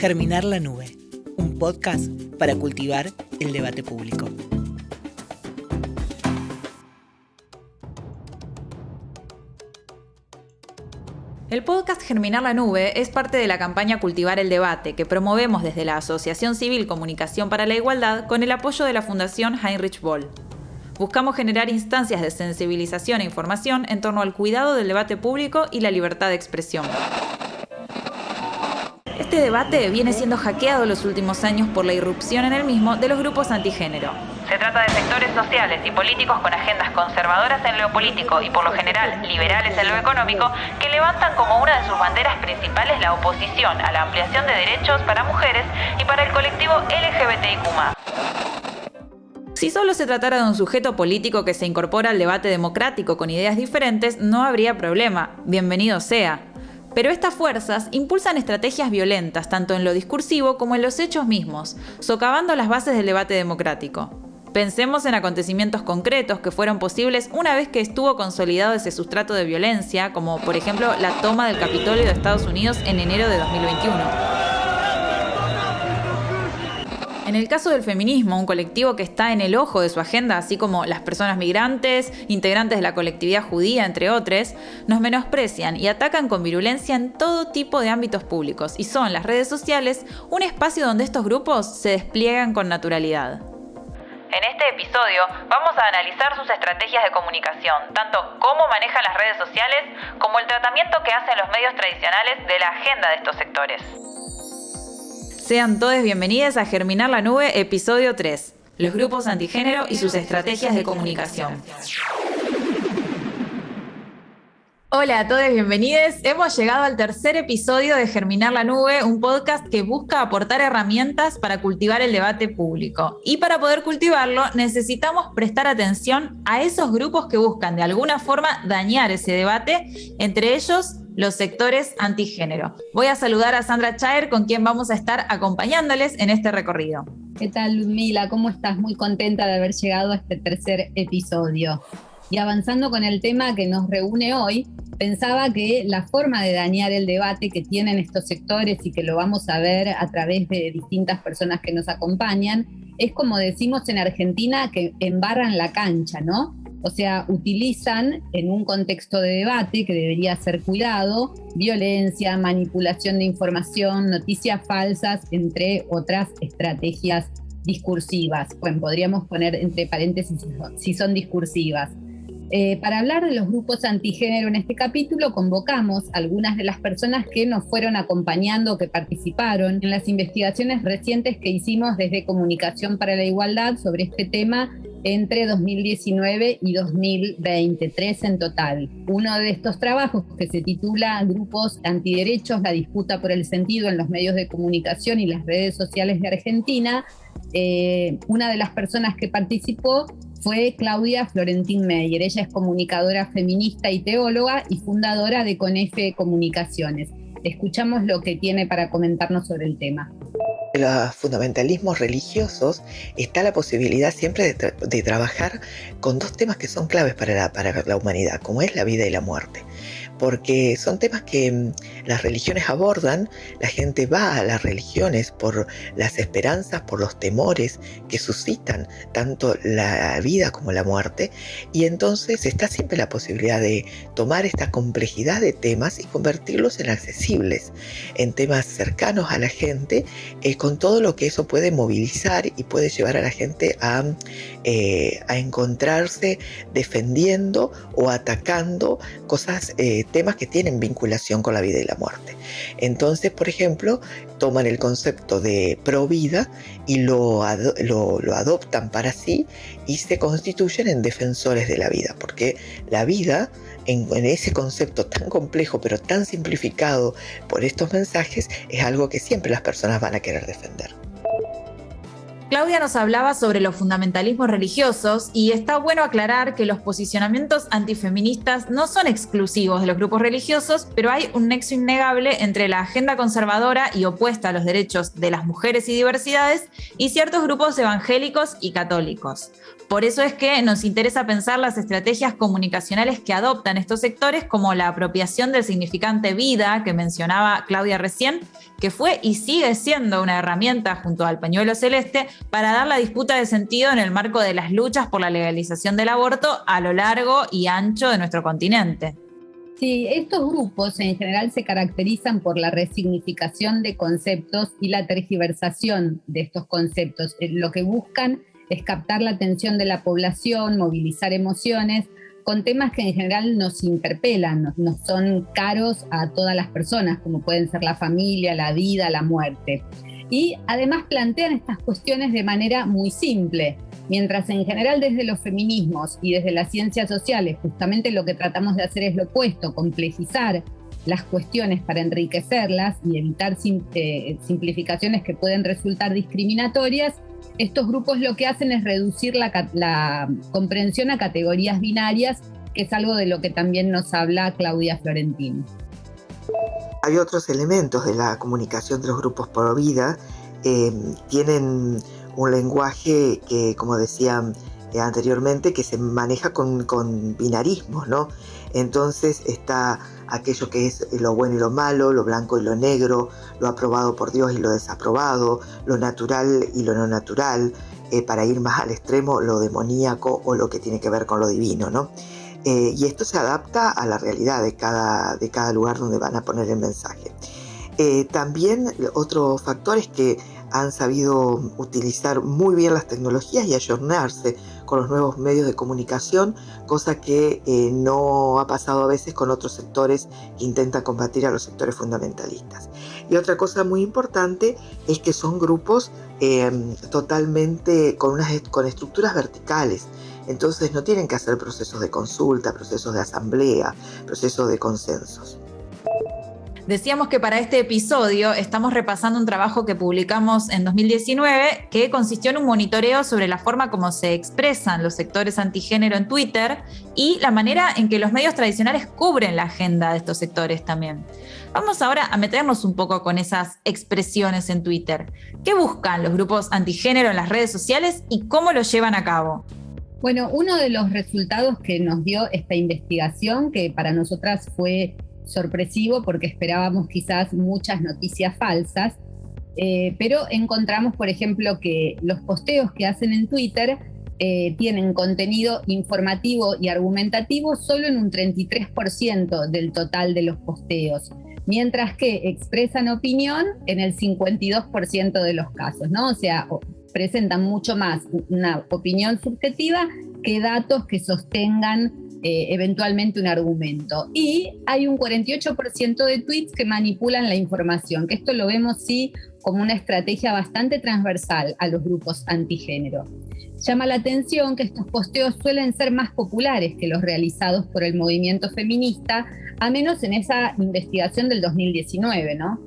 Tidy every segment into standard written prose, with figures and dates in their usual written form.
Germinar la Nube, un podcast para cultivar el debate público. El podcast Germinar la Nube es parte de la campaña Cultivar el Debate que promovemos desde la Asociación Civil Comunicación para la Igualdad con el apoyo de la Fundación Heinrich Böll. Buscamos generar instancias de sensibilización e información en torno al cuidado del debate público y la libertad de expresión. Este debate viene siendo hackeado los últimos años por la irrupción en el mismo de los grupos antigénero. Se trata de sectores sociales y políticos con agendas conservadoras en lo político y por lo general liberales en lo económico que levantan como una de sus banderas principales la oposición a la ampliación de derechos para mujeres y para el colectivo LGBTIQ+. Si solo se tratara de un sujeto político que se incorpora al debate democrático con ideas diferentes, no habría problema, bienvenido sea. Pero estas fuerzas impulsan estrategias violentas tanto en lo discursivo como en los hechos mismos, socavando las bases del debate democrático. Pensemos en acontecimientos concretos que fueron posibles una vez que estuvo consolidado ese sustrato de violencia, como por ejemplo la toma del Capitolio de Estados Unidos en enero de 2021. En el caso del feminismo, un colectivo que está en el ojo de su agenda, así como las personas migrantes, integrantes de la colectividad judía, entre otros, nos menosprecian y atacan con virulencia en todo tipo de ámbitos públicos, y son las redes sociales un espacio donde estos grupos se despliegan con naturalidad. En este episodio vamos a analizar sus estrategias de comunicación, tanto cómo manejan las redes sociales como el tratamiento que hacen los medios tradicionales de la agenda de estos sectores. Sean todos bienvenidos a Germinar la Nube, episodio 3, los grupos antigénero y sus estrategias de comunicación. Hola a todos, bienvenidos. Hemos llegado al tercer episodio de Germinar la Nube, un podcast que busca aportar herramientas para cultivar el debate público. Y para poder cultivarlo, necesitamos prestar atención a esos grupos que buscan de alguna forma dañar ese debate, entre ellos los sectores antigénero. Voy a saludar a Sandra Chaer, con quien vamos a estar acompañándoles en este recorrido. ¿Qué tal, Ludmila? ¿Cómo estás? Muy contenta de haber llegado a este tercer episodio. Y avanzando con el tema que nos reúne hoy, pensaba que la forma de dañar el debate que tienen estos sectores y que lo vamos a ver a través de distintas personas que nos acompañan, es como decimos en Argentina, que embarran la cancha, ¿no? O sea, utilizan en un contexto de debate que debería ser cuidado, violencia, manipulación de información, noticias falsas, entre otras estrategias discursivas. Bueno, podríamos poner entre paréntesis si son discursivas. Para hablar de los grupos antigénero en este capítulo, convocamos a algunas de las personas que nos fueron acompañando, que participaron en las investigaciones recientes que hicimos desde Comunicación para la Igualdad sobre este tema entre 2019 y 2020, 3 en total. Uno de estos trabajos, que se titula Grupos Antiderechos, la disputa por el sentido en los medios de comunicación y las redes sociales de Argentina, una de las personas que participó fue Claudia Florentín Meyer. Ella es comunicadora feminista y teóloga y fundadora de CONEFE Comunicaciones. Escuchamos lo que tiene para comentarnos sobre el tema. En los fundamentalismos religiosos está la posibilidad siempre de trabajar con dos temas que son claves para la humanidad, como es la vida y la muerte. Porque son temas que las religiones abordan, la gente va a las religiones por las esperanzas, por los temores que suscitan tanto la vida como la muerte, y entonces está siempre la posibilidad de tomar esta complejidad de temas y convertirlos en accesibles, en temas cercanos a la gente, con todo lo que eso puede movilizar y puede llevar a la gente a encontrarse defendiendo o atacando cosas, temas que tienen vinculación con la vida y la muerte. Entonces, por ejemplo, toman el concepto de pro vida y lo adoptan para sí y se constituyen en defensores de la vida, porque la vida, en ese concepto tan complejo pero tan simplificado por estos mensajes, es algo que siempre las personas van a querer defender. Claudia nos hablaba sobre los fundamentalismos religiosos y está bueno aclarar que los posicionamientos antifeministas no son exclusivos de los grupos religiosos, pero hay un nexo innegable entre la agenda conservadora y opuesta a los derechos de las mujeres y diversidades y ciertos grupos evangélicos y católicos. Por eso es que nos interesa pensar las estrategias comunicacionales que adoptan estos sectores, como la apropiación del significante vida que mencionaba Claudia recién, que fue y sigue siendo una herramienta junto al pañuelo celeste para dar la disputa de sentido en el marco de las luchas por la legalización del aborto a lo largo y ancho de nuestro continente. Sí, estos grupos en general se caracterizan por la resignificación de conceptos y la tergiversación de estos conceptos. Lo que buscan es captar la atención de la población, movilizar emociones, con temas que en general nos interpelan, nos son caros a todas las personas, como pueden ser la familia, la vida, la muerte. Y además plantean estas cuestiones de manera muy simple, mientras en general desde los feminismos y desde las ciencias sociales justamente lo que tratamos de hacer es lo opuesto, complejizar las cuestiones para enriquecerlas y evitar simplificaciones que pueden resultar discriminatorias. Estos grupos lo que hacen es reducir la comprensión a categorías binarias, que es algo de lo que también nos habla Claudia Florentino. Hay otros elementos de la comunicación de los grupos pro vida. Tienen un lenguaje que, como decía anteriormente, que se maneja con binarismos, ¿no? Entonces está aquello que es lo bueno y lo malo, lo blanco y lo negro, lo aprobado por Dios y lo desaprobado, lo natural y lo no natural, para ir más al extremo, lo demoníaco o lo que tiene que ver con lo divino, ¿no? Y esto se adapta a la realidad de cada lugar donde van a poner el mensaje. También otro factor es que han sabido utilizar muy bien las tecnologías y ayornarse con los nuevos medios de comunicación, cosa que no ha pasado a veces con otros sectores que intentan combatir a los sectores fundamentalistas. Y otra cosa muy importante es que son grupos totalmente con estructuras verticales. Entonces no tienen que hacer procesos de consulta, procesos de asamblea, procesos de consensos. Decíamos que para este episodio estamos repasando un trabajo que publicamos en 2019 que consistió en un monitoreo sobre la forma como se expresan los sectores antigénero en Twitter y la manera en que los medios tradicionales cubren la agenda de estos sectores también. Vamos ahora a meternos un poco con esas expresiones en Twitter. ¿Qué buscan los grupos antigénero en las redes sociales y cómo lo llevan a cabo? Bueno, uno de los resultados que nos dio esta investigación, que para nosotras fue sorpresivo porque esperábamos quizás muchas noticias falsas, pero encontramos, por ejemplo, que los posteos que hacen en Twitter tienen contenido informativo y argumentativo solo en un 33% del total de los posteos, mientras que expresan opinión en el 52% de los casos, ¿no? O sea, presentan mucho más una opinión subjetiva que datos que sostengan eventualmente un argumento. Y hay un 48% de tweets que manipulan la información, que esto lo vemos sí como una estrategia bastante transversal a los grupos antigénero. Llama la atención que estos posteos suelen ser más populares que los realizados por el movimiento feminista, a menos en esa investigación del 2019, ¿no?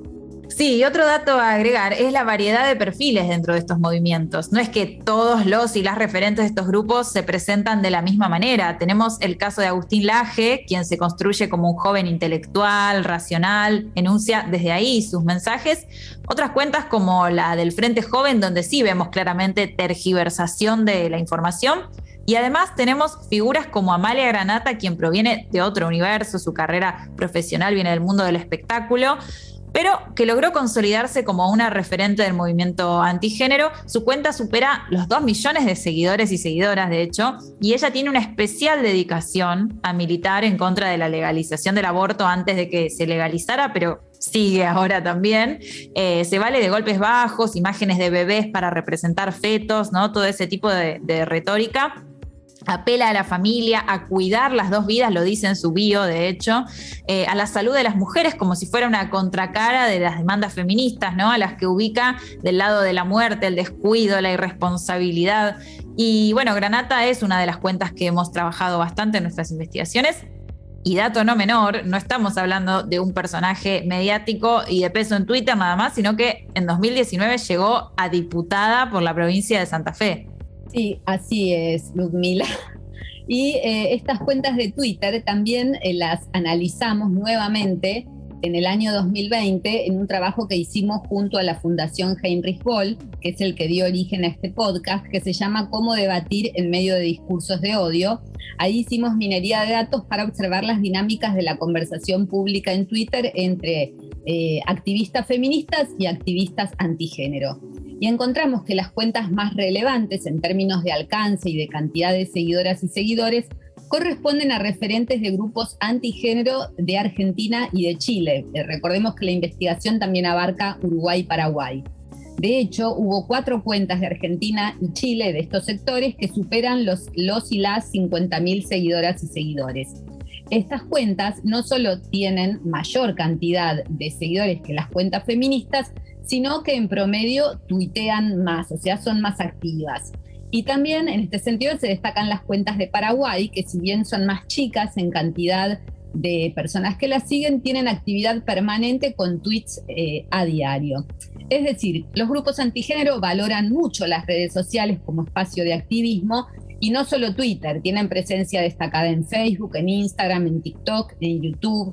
Sí, y otro dato a agregar es la variedad de perfiles dentro de estos movimientos. No es que todos los y las referentes de estos grupos se presentan de la misma manera. Tenemos el caso de Agustín Laje, quien se construye como un joven intelectual, racional, enuncia desde ahí sus mensajes. Otras cuentas como la del Frente Joven, donde sí vemos claramente tergiversación de la información. Y además tenemos figuras como Amalia Granata, quien proviene de otro universo, su carrera profesional viene del mundo del espectáculo, pero que logró consolidarse como una referente del movimiento antigénero. Su cuenta supera los 2 millones de seguidores y seguidoras, de hecho, y ella tiene una especial dedicación a militar en contra de la legalización del aborto antes de que se legalizara, pero sigue ahora también. Se vale de golpes bajos, imágenes de bebés para representar fetos, ¿no? Todo ese tipo de retórica. Apela a la familia, a cuidar las 2 vidas, lo dice en su bio, de hecho, a la salud de las mujeres como si fuera una contracara de las demandas feministas, ¿no? A las que ubica del lado de la muerte, el descuido, la irresponsabilidad. Y bueno, Granata es una de las cuentas que hemos trabajado bastante en nuestras investigaciones. Y dato no menor, no estamos hablando de un personaje mediático y de peso en Twitter nada más, sino que en 2019 llegó a diputada por la provincia de Santa Fe. Sí, así es, Ludmila. Y estas cuentas de Twitter también las analizamos nuevamente en el año 2020 en un trabajo que hicimos junto a la Fundación Heinrich Böll, que es el que dio origen a este podcast, que se llama Cómo debatir en medio de discursos de odio. Ahí hicimos minería de datos para observar las dinámicas de la conversación pública en Twitter entre activistas feministas y activistas antigénero. Y encontramos que las cuentas más relevantes en términos de alcance y de cantidad de seguidoras y seguidores corresponden a referentes de grupos antigénero de Argentina y de Chile. Recordemos que la investigación también abarca Uruguay y Paraguay. De hecho, hubo 4 cuentas de Argentina y Chile de estos sectores que superan los y las 50.000 seguidoras y seguidores. Estas cuentas no solo tienen mayor cantidad de seguidores que las cuentas feministas, sino que en promedio tuitean más, o sea, son más activas. Y también en este sentido se destacan las cuentas de Paraguay, que si bien son más chicas en cantidad de personas que las siguen, tienen actividad permanente con tweets a diario. Es decir, los grupos antigénero valoran mucho las redes sociales como espacio de activismo, y no solo Twitter, tienen presencia destacada en Facebook, en Instagram, en TikTok, en YouTube.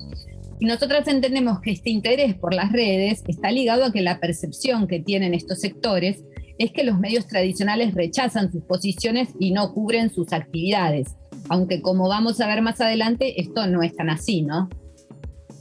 Y nosotras entendemos que este interés por las redes está ligado a que la percepción que tienen estos sectores es que los medios tradicionales rechazan sus posiciones y no cubren sus actividades. Aunque, como vamos a ver más adelante, esto no es tan así, ¿no?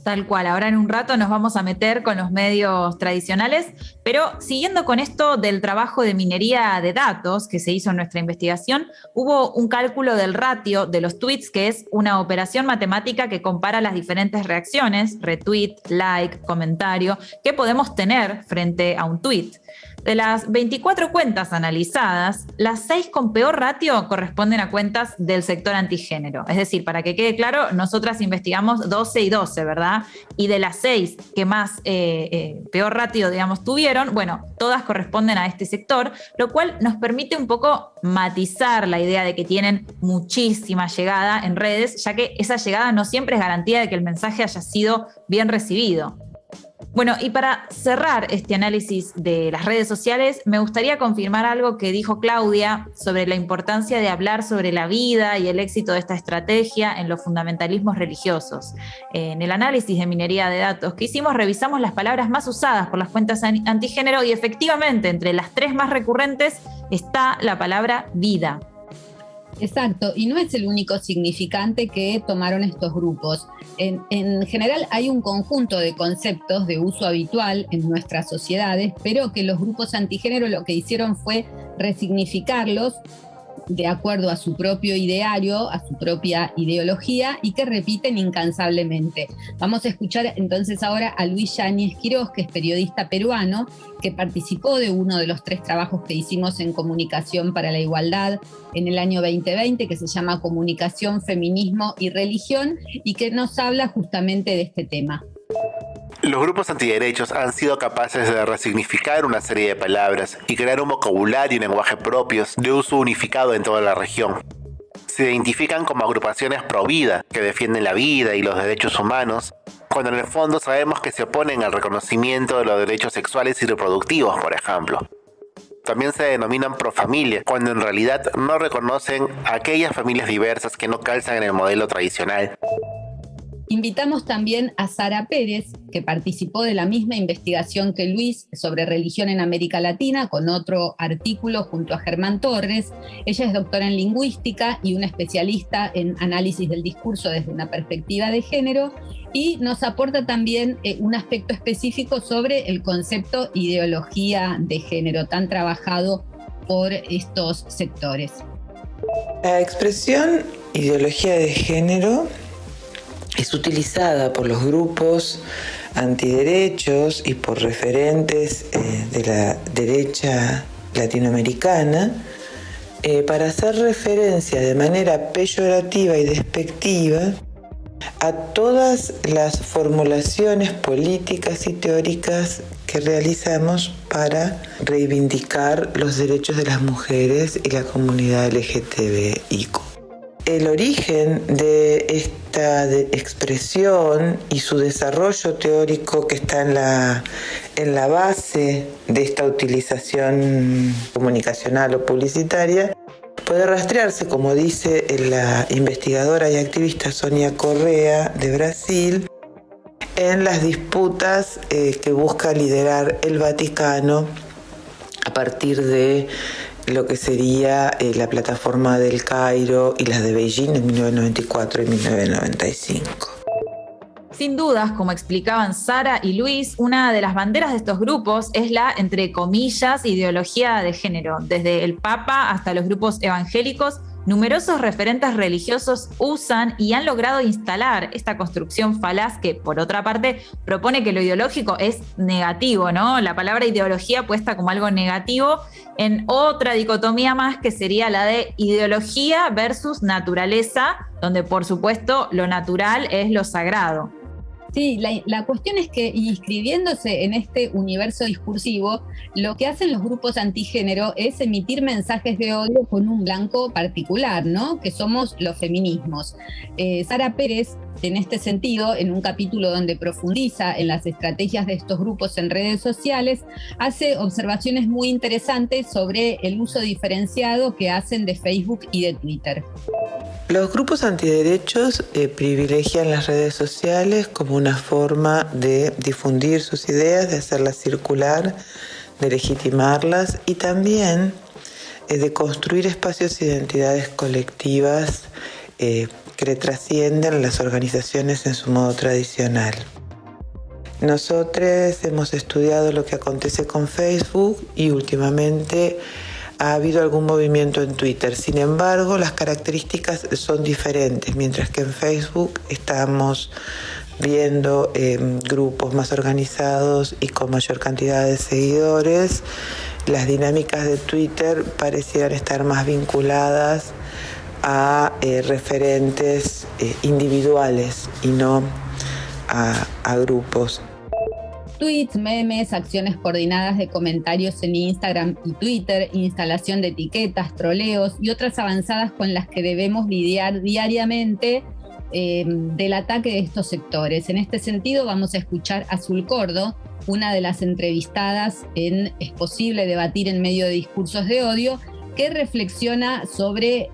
Tal cual, ahora en un rato nos vamos a meter con los medios tradicionales, pero siguiendo con esto del trabajo de minería de datos que se hizo en nuestra investigación, hubo un cálculo del ratio de los tweets, que es una operación matemática que compara las diferentes reacciones, retweet, like, comentario, que podemos tener frente a un tweet. De las 24 cuentas analizadas, las 6 con peor ratio corresponden a cuentas del sector antigénero. Es decir, para que quede claro, nosotras investigamos 12 y 12, ¿verdad? Y de las 6 que más peor ratio, digamos, tuvieron, bueno, todas corresponden a este sector, lo cual nos permite un poco matizar la idea de que tienen muchísima llegada en redes, ya que esa llegada no siempre es garantía de que el mensaje haya sido bien recibido. Bueno, y para cerrar este análisis de las redes sociales, me gustaría confirmar algo que dijo Claudia sobre la importancia de hablar sobre la vida y el éxito de esta estrategia en los fundamentalismos religiosos. En el análisis de minería de datos que hicimos, revisamos las palabras más usadas por las cuentas antigénero y efectivamente entre las 3 más recurrentes está la palabra vida. Exacto, y no es el único significante que tomaron estos grupos. En general hay un conjunto de conceptos de uso habitual en nuestras sociedades, pero que los grupos antigénero lo que hicieron fue resignificarlos de acuerdo a su propio ideario, a su propia ideología, y que repiten incansablemente. Vamos a escuchar entonces ahora a Luis Yáñez Quirós, que es periodista peruano, que participó de uno de los 3 trabajos que hicimos en Comunicación para la Igualdad en el año 2020, que se llama Comunicación, Feminismo y Religión, y que nos habla justamente de este tema. Los grupos antiderechos han sido capaces de resignificar una serie de palabras y crear un vocabulario y lenguaje propios de uso unificado en toda la región. Se identifican como agrupaciones pro vida, que defienden la vida y los derechos humanos, cuando en el fondo sabemos que se oponen al reconocimiento de los derechos sexuales y reproductivos, por ejemplo. También se denominan pro familia, cuando en realidad no reconocen a aquellas familias diversas que no calzan en el modelo tradicional. Invitamos también a Sara Pérez, que participó de la misma investigación que Luis sobre religión en América Latina, con otro artículo junto a Germán Torres. Ella es doctora en lingüística y una especialista en análisis del discurso desde una perspectiva de género, y nos aporta también un aspecto específico sobre el concepto ideología de género, tan trabajado por estos sectores. La expresión ideología de género es utilizada por los grupos antiderechos y por referentes de la derecha latinoamericana para hacer referencia de manera peyorativa y despectiva a todas las formulaciones políticas y teóricas que realizamos para reivindicar los derechos de las mujeres y la comunidad LGTBIQ. El origen de esta expresión y su desarrollo teórico que está en la base de esta utilización comunicacional o publicitaria, puede rastrearse, como dice la investigadora y activista Sonia Correa de Brasil, en las disputas que busca liderar el Vaticano a partir de lo que sería la plataforma del Cairo y las de Beijing en 1994 y 1995. Sin dudas, como explicaban Sara y Luis, una de las banderas de estos grupos es la, entre comillas, ideología de género. Desde el Papa hasta los grupos evangélicos, numerosos referentes religiosos usan y han logrado instalar esta construcción falaz que, por otra parte, propone que lo ideológico es negativo, ¿no? La palabra ideología puesta como algo negativo en otra dicotomía más que sería la de ideología versus naturaleza, donde por supuesto lo natural es lo sagrado. Sí, la cuestión es que inscribiéndose en este universo discursivo, lo que hacen los grupos antigénero es emitir mensajes de odio con un blanco particular, ¿no? Que somos los feminismos. Sara Pérez, en este sentido, en un capítulo donde profundiza en las estrategias de estos grupos en redes sociales, hace observaciones muy interesantes sobre el uso diferenciado que hacen de Facebook y de Twitter. Los grupos antiderechos privilegian las redes sociales como una forma de difundir sus ideas, de hacerlas circular, de legitimarlas y también de construir espacios e identidades colectivas que trascienden las organizaciones en su modo tradicional. Nosotros hemos estudiado lo que acontece con Facebook y últimamente ha habido algún movimiento en Twitter. Sin embargo, las características son diferentes. Mientras que en Facebook estamos viendo grupos más organizados y con mayor cantidad de seguidores, las dinámicas de Twitter parecieran estar más vinculadas a referentes individuales y no a grupos. Tweets, memes, acciones coordinadas de comentarios en Instagram y Twitter, instalación de etiquetas, troleos y otras avanzadas con las que debemos lidiar diariamente del ataque de estos sectores. En este sentido, vamos a escuchar a Azul Cordo, una de las entrevistadas en Es posible debatir en medio de discursos de odio, que reflexiona sobre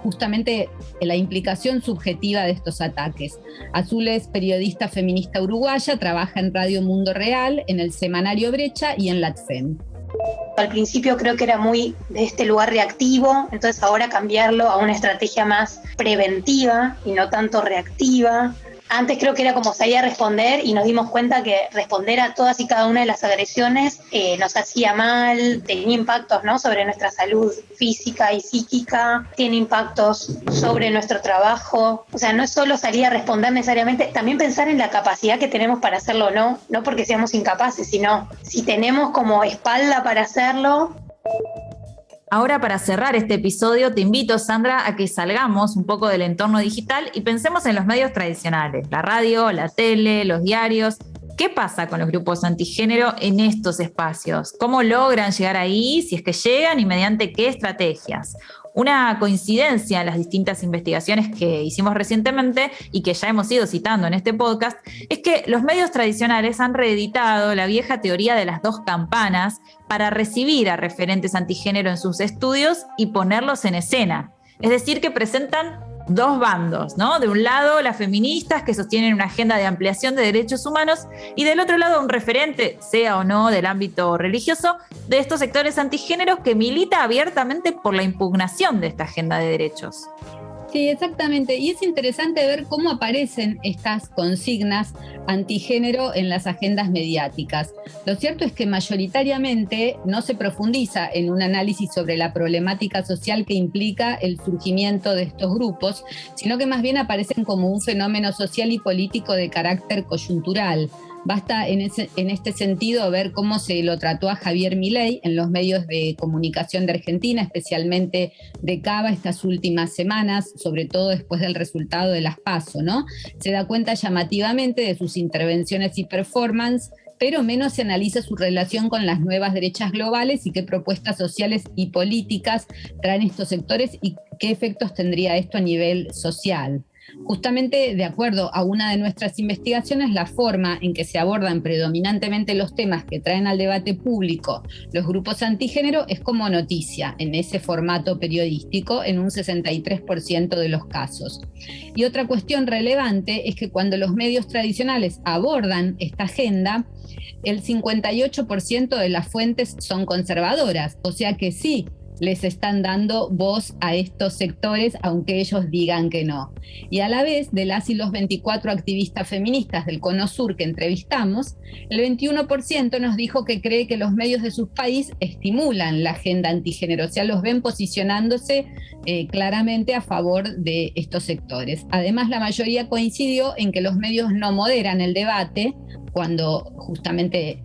justamente la implicación subjetiva de estos ataques. Azul es periodista feminista uruguaya, trabaja en Radio Mundo Real, en el semanario Brecha y en LatFem. Al principio creo que era muy de este lugar reactivo, entonces ahora cambiarlo a una estrategia más preventiva y no tanto reactiva. Antes creo que era como salir a responder y nos dimos cuenta que responder a todas y cada una de las agresiones nos hacía mal, tenía impactos, ¿no?, sobre nuestra salud física y psíquica, tiene impactos sobre nuestro trabajo. O sea, no es solo salir a responder necesariamente, también pensar en la capacidad que tenemos para hacerlo o no, no porque seamos incapaces, sino si tenemos como espalda para hacerlo. Ahora, para cerrar este episodio, te invito, Sandra, a que salgamos un poco del entorno digital y pensemos en los medios tradicionales, la radio, la tele, los diarios. ¿Qué pasa con los grupos antigénero en estos espacios? ¿Cómo logran llegar ahí, si es que llegan, y mediante qué estrategias? Una coincidencia en las distintas investigaciones que hicimos recientemente y que ya hemos ido citando en este podcast es que los medios tradicionales han reeditado la vieja teoría de las dos campanas para recibir a referentes antigénero en sus estudios y ponerlos en escena. Es decir, que presentan dos bandos, ¿no? De un lado, las feministas que sostienen una agenda de ampliación de derechos humanos y del otro lado, un referente, sea o no del ámbito religioso, de estos sectores antigéneros que milita abiertamente por la impugnación de esta agenda de derechos. Sí, exactamente. Y es interesante ver cómo aparecen estas consignas antigénero en las agendas mediáticas. Lo cierto es que mayoritariamente no se profundiza en un análisis sobre la problemática social que implica el surgimiento de estos grupos, sino que más bien aparecen como un fenómeno social y político de carácter coyuntural. Basta en este sentido ver cómo se lo trató a Javier Milei en los medios de comunicación de Argentina, especialmente de Cava estas últimas semanas, sobre todo después del resultado de las PASO, ¿no? Se da cuenta llamativamente de sus intervenciones y performance, pero menos se analiza su relación con las nuevas derechas globales y qué propuestas sociales y políticas traen estos sectores y qué efectos tendría esto a nivel social. Justamente, de acuerdo a una de nuestras investigaciones, la forma en que se abordan predominantemente los temas que traen al debate público los grupos antigénero es como noticia, en ese formato periodístico, en un 63% de los casos. Y otra cuestión relevante es que cuando los medios tradicionales abordan esta agenda, el 58% de las fuentes son conservadoras, o sea que sí, les están dando voz a estos sectores, aunque ellos digan que no. Y a la vez, de las y los 24 activistas feministas del Cono Sur que entrevistamos, el 21% nos dijo que cree que los medios de su país estimulan la agenda antigénero, o sea, los ven posicionándose claramente a favor de estos sectores. Además, la mayoría coincidió en que los medios no moderan el debate cuando justamente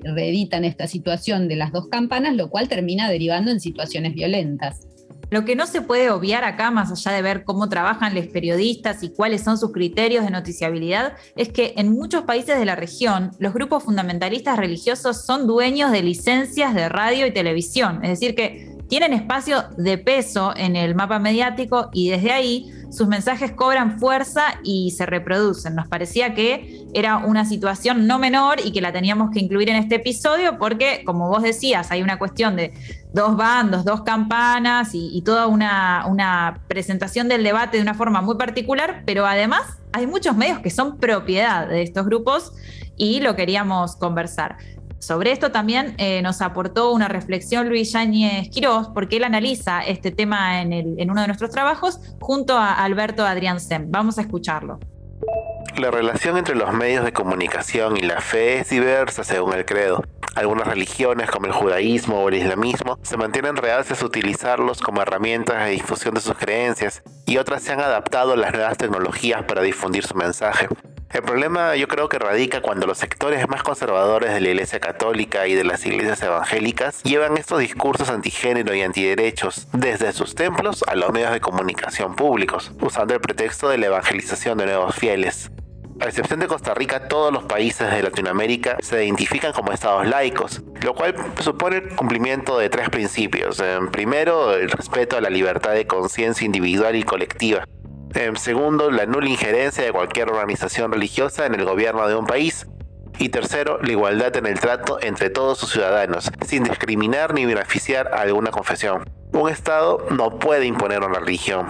reeditan esta situación de las dos campanas, lo cual termina derivando en situaciones violentas. Lo que no se puede obviar acá, más allá de ver cómo trabajan los periodistas y cuáles son sus criterios de noticiabilidad, es que en muchos países de la región, los grupos fundamentalistas religiosos son dueños de licencias de radio y televisión, es decir, que tienen espacio de peso en el mapa mediático y desde ahí sus mensajes cobran fuerza y se reproducen. Nos parecía que era una situación no menor y que la teníamos que incluir en este episodio porque, como vos decías, hay una cuestión de dos bandos, dos campanas y toda una presentación del debate de una forma muy particular, pero además hay muchos medios que son propiedad de estos grupos y lo queríamos conversar. Sobre esto también nos aportó una reflexión Luis Yáñez Quirós, porque él analiza este tema en uno de nuestros trabajos junto a Alberto Adrián Sem. Vamos a escucharlo. La relación entre los medios de comunicación y la fe es diversa según el credo. Algunas religiones, como el judaísmo o el islamismo, se mantienen reacias a utilizarlos como herramientas de difusión de sus creencias, y otras se han adaptado a las nuevas tecnologías para difundir su mensaje. El problema yo creo que radica cuando los sectores más conservadores de la Iglesia Católica y de las iglesias evangélicas llevan estos discursos antigénero y antiderechos desde sus templos a los medios de comunicación públicos, usando el pretexto de la evangelización de nuevos fieles. A excepción de Costa Rica, todos los países de Latinoamérica se identifican como estados laicos, lo cual supone el cumplimiento de 3 principios. Primero, el respeto a la libertad de conciencia individual y colectiva. Segundo, la nula injerencia de cualquier organización religiosa en el gobierno de un país. Y tercero, la igualdad en el trato entre todos sus ciudadanos, sin discriminar ni beneficiar a alguna confesión. Un Estado no puede imponer una religión,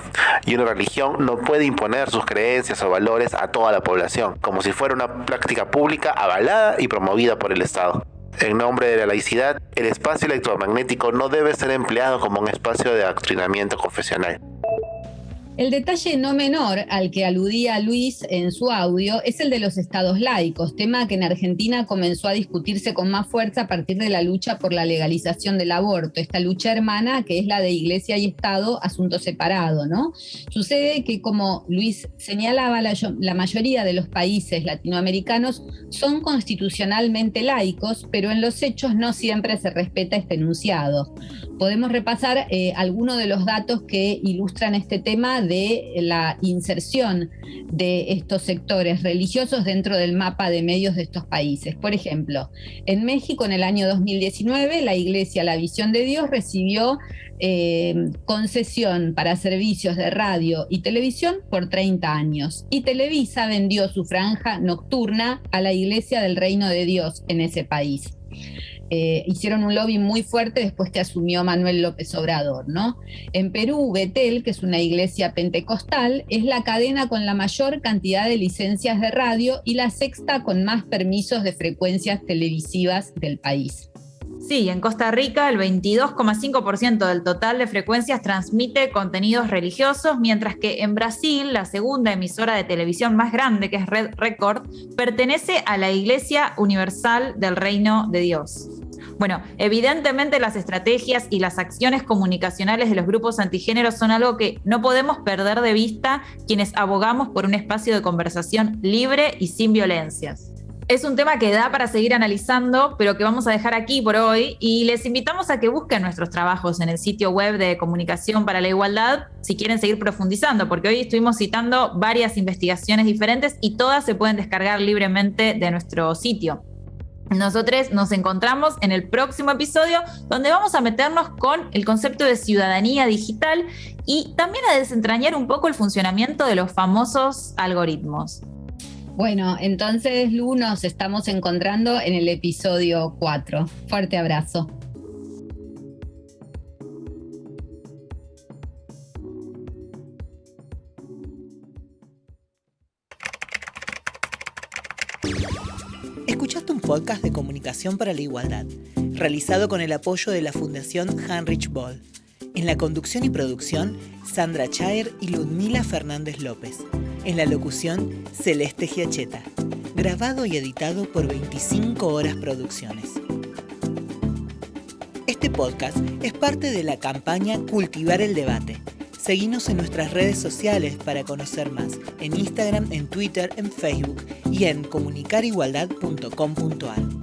y una religión no puede imponer sus creencias o valores a toda la población, como si fuera una práctica pública avalada y promovida por el Estado. En nombre de la laicidad, el espacio electromagnético no debe ser empleado como un espacio de adoctrinamiento confesional. El detalle no menor al que aludía Luis en su audio es el de los estados laicos, tema que en Argentina comenzó a discutirse con más fuerza a partir de la lucha por la legalización del aborto, esta lucha hermana que es la de Iglesia y Estado, asunto separado, ¿no? Sucede que, como Luis señalaba, la mayoría de los países latinoamericanos son constitucionalmente laicos, pero en los hechos no siempre se respeta este enunciado. Podemos repasar algunos de los datos que ilustran este tema de la inserción de estos sectores religiosos dentro del mapa de medios de estos países. Por ejemplo, en México en el año 2019 la Iglesia La Visión de Dios recibió concesión para servicios de radio y televisión por 30 años y Televisa vendió su franja nocturna a la Iglesia del Reino de Dios en ese país. Hicieron un lobby muy fuerte después que asumió Manuel López Obrador, ¿no? En Perú, Betel, que es una iglesia pentecostal, es la cadena con la mayor cantidad de licencias de radio y la sexta con más permisos de frecuencias televisivas del país. Sí, en Costa Rica el 22,5% del total de frecuencias transmite contenidos religiosos, mientras que en Brasil la segunda emisora de televisión más grande, que es Red Record, pertenece a la Iglesia Universal del Reino de Dios. Bueno, evidentemente las estrategias y las acciones comunicacionales de los grupos antigéneros son algo que no podemos perder de vista quienes abogamos por un espacio de conversación libre y sin violencias. Es un tema que da para seguir analizando, pero que vamos a dejar aquí por hoy y les invitamos a que busquen nuestros trabajos en el sitio web de Comunicación para la Igualdad si quieren seguir profundizando, porque hoy estuvimos citando varias investigaciones diferentes y todas se pueden descargar libremente de nuestro sitio. Nosotros nos encontramos en el próximo episodio, donde vamos a meternos con el concepto de ciudadanía digital y también a desentrañar un poco el funcionamiento de los famosos algoritmos. Bueno, entonces, Lu, nos estamos encontrando en el episodio 4. Fuerte abrazo. Escuchaste un podcast de Comunicación para la Igualdad, realizado con el apoyo de la Fundación Heinrich Böll. En la conducción y producción, Sandra Chaer y Ludmila Fernández López. En la locución, Celeste Giacheta. Grabado y editado por 25 Horas Producciones. Este podcast es parte de la campaña Cultivar el Debate. Seguinos en nuestras redes sociales para conocer más, en Instagram, en Twitter, en Facebook y en comunicarigualdad.com.ar.